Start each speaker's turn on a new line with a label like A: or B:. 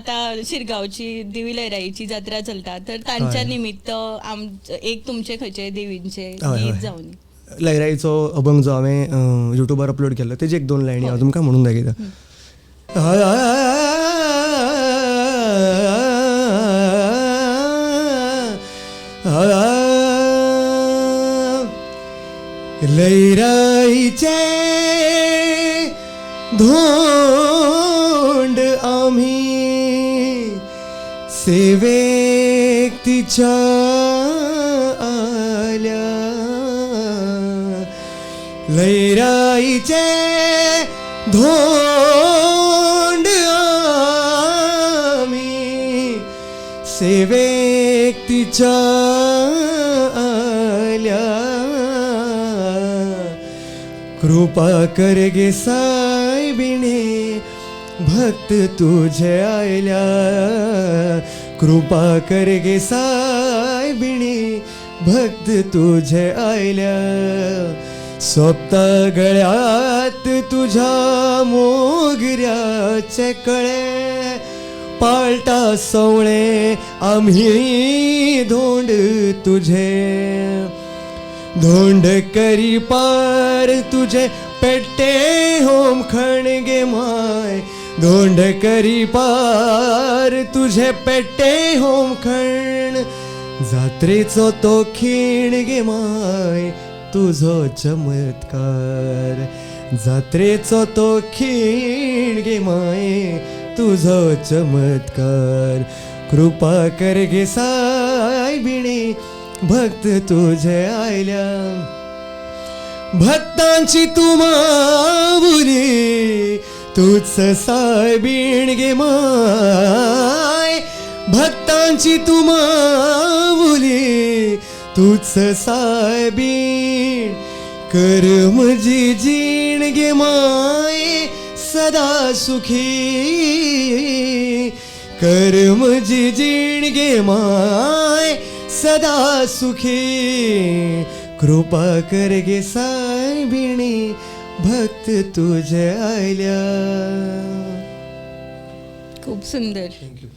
A: आता शिरगावची देवी लयराईची जत्रा चलता तर तांच्या निमित्त एक तुमचे खंयचे देवींचे गीत जावन
B: लयराईचो अभंग जो हांवें युट्यूबार अपलोड केल्लो तेजे एक दोन लायनी हांव तुमकां म्हणून दाखयता. लयराईचे धोंड आम्ही सेवेक तिच्या आल्या. लयराईचे धोंड आम्ही सेवेक तिच्या आल्या. कृपा कर गे सायबिणे भक्त तुझे आयल्या. कृपा कर गे सायबिणे भक्त तुझे आयल्या. सोपता गळ्यात तुझ्या मोगऱ्याचे कळे पाळटा सवळे आम्ही धोंड तुझे. धोंड करी पार तुझे पेट्टे होम खणगे माय. धोंड करी पार तुझे पेट्टे होम खण. जात्रेचो तो खीण गे माय तुझो चमत्कार. जात्रेचो तो खीण गे माय तुझो चमत्कार. कृपा कर गे सायबिणे भक्त तुझे आयल्या. भक्तांची तू माऊली तूच सायबीण गे माय. भक्तांची तू माऊली तूच सायबीण. कर म्हजी जीण गे माय सदा सुखी. कर म्हजी जीण गे माय सदा सुखी. कृपा कर गे सायबिणी भक्त तुझे आयल्या.
A: खूप सुंदर.
B: थँक्यू.